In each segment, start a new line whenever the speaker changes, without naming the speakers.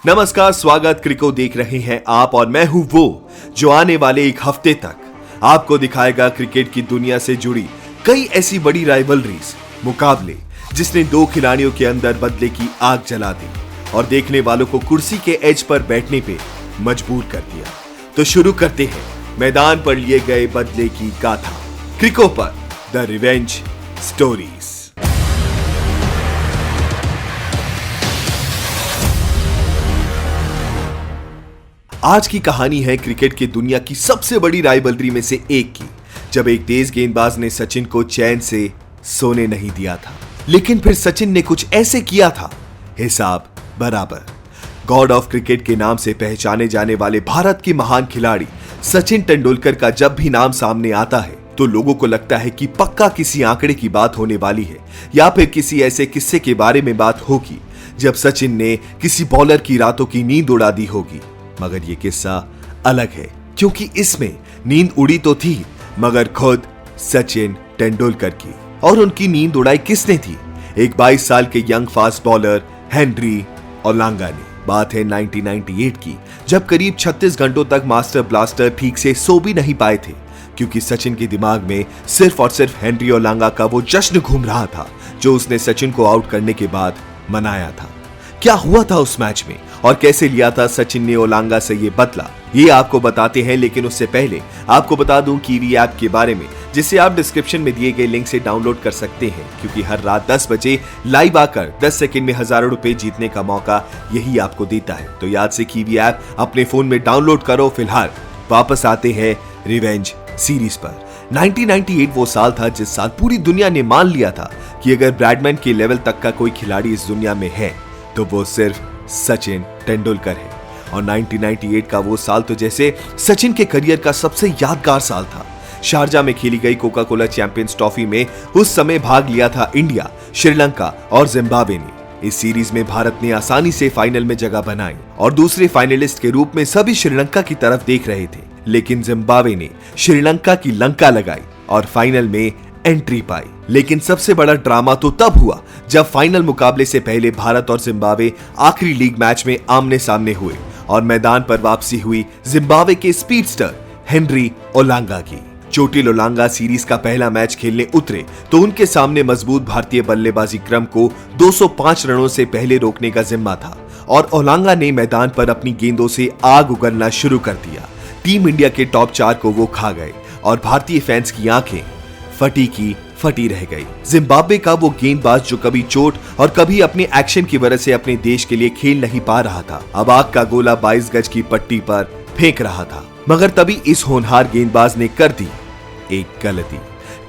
नमस्कार, स्वागत। क्रिको देख रहे हैं आप और मैं हूं वो जो आने वाले एक हफ्ते तक आपको दिखाएगा क्रिकेट की दुनिया से जुड़ी कई ऐसी बड़ी राइवलरीज, मुकाबले जिसने दो खिलाड़ियों के अंदर बदले की आग जला दी और देखने वालों को कुर्सी के एज पर बैठने पे मजबूर कर दिया। तो शुरू करते हैं मैदान पर लिए गए बदले की गाथा, क्रिको पर द रिवेंज स्टोरीज। आज की कहानी है क्रिकेट की दुनिया की सबसे बड़ी राइवलरी में से एक की, जब एक तेज गेंदबाज ने सचिन को चैन से सोने नहीं दिया था, लेकिन फिर सचिन ने कुछ ऐसे किया था, हिसाब बराबर। गॉड ऑफ क्रिकेट के नाम से पहचाने जाने वाले भारत के महान खिलाड़ी सचिन तेंदुलकर का जब भी नाम सामने आता है तो लोगों को लगता है कि पक्का किसी आंकड़े की बात होने वाली है या फिर किसी ऐसे किस्से के बारे में बात होगी जब सचिन ने किसी बॉलर की रातों की नींद उड़ा दी होगी। मगर ये किस्सा अलग है, क्योंकि इसमें नींद उड़ी तो थी मगर खुद सचिन तेंदुलकर की। और उनकी नींद उड़ाई किसने थी? एक 22 साल के young fast bowler Henry Olonga ने। बात है 1998 की, जब करीब 36 घंटों तक मास्टर ब्लास्टर ठीक से सो भी नहीं पाए थे, क्योंकि सचिन के दिमाग में सिर्फ और सिर्फ हेनरी ओलांगा का वो जश्न घूम रहा था जो उसने सचिन को आउट करने के बाद मनाया था। क्या हुआ था उस मैच में और कैसे लिया था सचिन ने ओलांगा से ये बदला, ये आपको बताते हैं। लेकिन उससे पहले आपको बता दूं कीवी ऐप के बारे में, जिसे आप डिस्क्रिप्शन में दिए गए लिंक से डाउनलोड कर सकते हैं, क्योंकि हर रात 10 बजे लाइव आकर 10 सेकंड में हजारों रुपए जीतने का मौका यही आपको देता है। तो याद से कीवी ऐप अपने फोन में डाउनलोड करो। फिलहाल वापस आते हैं रिवेंज सीरीज पर। 1998 वो साल था जिस साल पूरी दुनिया ने मान लिया था कि अगर ब्रैडमैन के लेवल तक का कोई खिलाड़ी इस दुनिया में है तो वो सिर्फ सचिन तेंदुलकर है। और 1998 का वो साल तो जैसे सचिन के करियर का सबसे यादगार साल था। शारजा में खेली गई कोका कोला चैंपियंस ट्रॉफी में उस समय भाग लिया था इंडिया, श्रीलंका और जिम्बाब्वे ने। इस सीरीज में भारत ने आसानी से फाइनल में जगह बनाई और दूसरे फाइनलिस्ट के रूप में सभी श्रीलंका की तरफ देख रहे थे, लेकिन जिम्बाब्वे ने श्रीलंका की लंका लगाई और फाइनल में एंट्री पाई। लेकिन सबसे बड़ा ड्रामा तो तब हुआ जब फाइनल मुकाबले से पहले भारत और जिम्बाब्वे आखिरी लीग मैच में आमने सामने हुए और मैदान पर वापसी हुई जिम्बाब्वे के स्पीडस्टर हेनरी ओलांगा की। चोटिल ओलांगा सीरीज का पहला मैच खेलने उतरे तो उनके सामने मजबूत भारतीय बल्लेबाजी क्रम को 205 रनों से पहले रोकने का जिम्मा था और ओलांगा ने मैदान पर अपनी गेंदों से आग उगलना शुरू कर दिया। टीम इंडिया के टॉप 4 को वो खा गए और भारतीय फैंस की आंखें फटी की फटी रह गई। जिम्बाब्वे का वो गेंदबाज जो कभी चोट और कभी अपने एक्शन की वजह से अपने देश के लिए खेल नहीं पा रहा था, अब आग का गोला 22 गज की पट्टी पर फेंक रहा था। मगर तभी इस होनहार गेंदबाज ने कर दी एक गलती।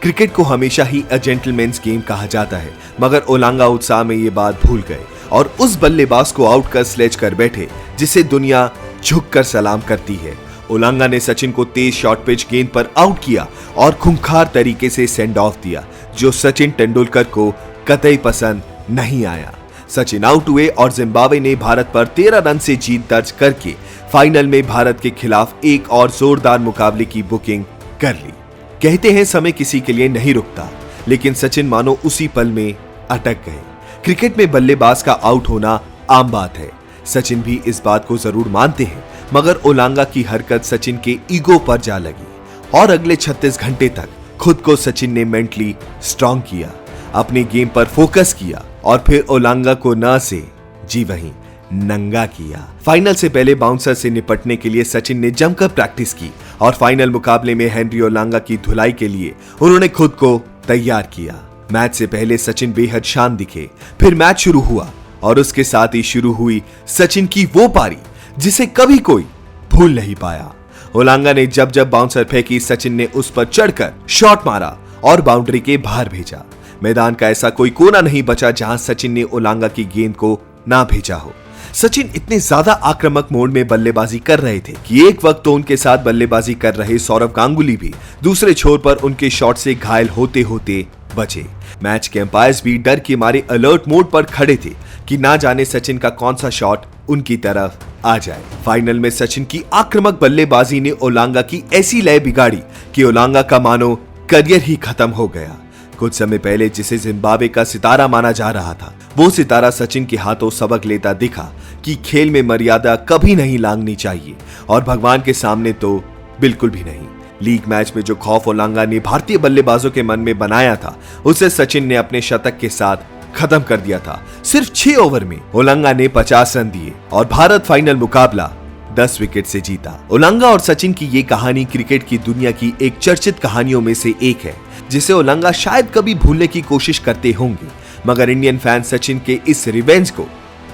क्रिकेट को हमेशा ही अ जेंटलमैन्स गेम कहा जाता है, मगर ओलांगा उत्साह में ये बात भूल गए और उस बल्लेबाज को आउट कर स्लेज कर बैठे जिसे दुनिया झुककर सलाम करती है। ओलांगा ने सचिन को तेज शॉर्ट पिच गेंद पर आउट किया और खूंखार तरीके से सेंड ऑफ दिया, जो सचिन तेंदुलकर को कतई पसंद नहीं आया। सचिन आउट हुए और जिम्बाब्वे ने भारत पर 13 रन से जीत दर्ज करके फाइनल में भारत के खिलाफ एक और जोरदार मुकाबले की बुकिंग कर ली। कहते हैं समय किसी के लिए नहीं रुकता, लेकिन सचिन मानो उसी पल में अटक गए। क्रिकेट में बल्लेबाज का आउट होना आम बात है, सचिन भी इस बात को जरूर मानते हैं, मगर ओलांगा की हरकत सचिन के ईगो पर जा लगी और अगले 36 घंटे तक खुद को सचिन ने मेंटली स्ट्रांग किया, अपने गेम पर फोकस किया और फिर ओलांगा को ना से जी वहीं नंगा किया। फाइनल से पहले बाउंसर से निपटने के लिए सचिन ने जमकर प्रैक्टिस की और फाइनल मुकाबले में हेनरी ओलांगा की धुलाई के लिए उन्होंने खुद को तैयार किया। मैच से पहले सचिन बेहद शांत दिखे, फिर मैच शुरू हुआ और उसके साथ ही शुरू हुई सचिन की वो पारी जिसे कभी कोई भूल नहीं पाया। ओलांगा ने जब जब बाउंसर फेंकी, सचिन ने उस पर चढ़कर शॉट मारा और बाउंड्री के बाहर भेजा। मैदान का ऐसा कोई कोना नहीं बचा जहां सचिन ने ओलांगा की गेंद को ना भेजा हो। सचिन इतने ज्यादा आक्रामक मोड में बल्लेबाजी कर रहे थे कि एक वक्त तो उनके साथ बल्लेबाजी कर रहे सौरव गांगुली भी दूसरे छोर पर उनके शॉट से घायल होते होते बचे। मैच के अंपायर्स भी डर के मारे अलर्ट मोड पर खड़े थे कि ना जाने सचिन का कौन सा शॉट उनकी तरफ आ जाए। फाइनल में सचिन की आक्रामक बल्लेबाजी ने ओलांगा की ऐसी लय बिगाड़ी कि ओलांगा का मानो करियर ही खत्म हो गया। कुछ समय पहले जिसे जिम्बाब्वे का सितारा माना जा रहा था, वो सितारा सचिन के हाथों सबक लेता दिखा कि खेल में मर्यादा कभी नहीं लांघनी चाहिए और भगवान के सामने तो बिल्कुल भी नहीं। लीग मैच में जो खौफ ओलांगा ने भारतीय बल्लेबाजों के मन में बनाया था, उसे सचिन ने अपने शतक के साथ खत्म कर दिया था। सिर्फ 6 ओवर में ओलांगा ने 50 रन दिए और भारत फाइनल मुकाबला 10 विकेट से जीता। ओलांगा और सचिन की ये कहानी क्रिकेट की दुनिया की एक चर्चित कहानियों में से एक है, जिसे ओलांगा शायद कभी भूलने की कोशिश करते होंगे, मगर इंडियन फैन सचिन के इस रिवेंज को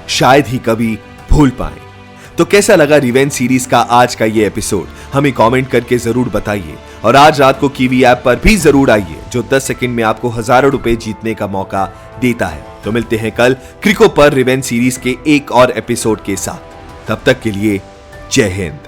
शायद ही कभी भूल पाए। तो कैसा लगा रिवेंज सीरीज का आज का ये एपिसोड, हमें कमेंट करके जरूर बताइए और आज रात को कीवी ऐप पर भी जरूर आइए, जो 10 सेकंड में आपको हजारों रुपए जीतने का मौका देता है। तो मिलते हैं कल क्रिको पर रिवेंज सीरीज के एक और एपिसोड के साथ। तब तक के लिए जय हिंद।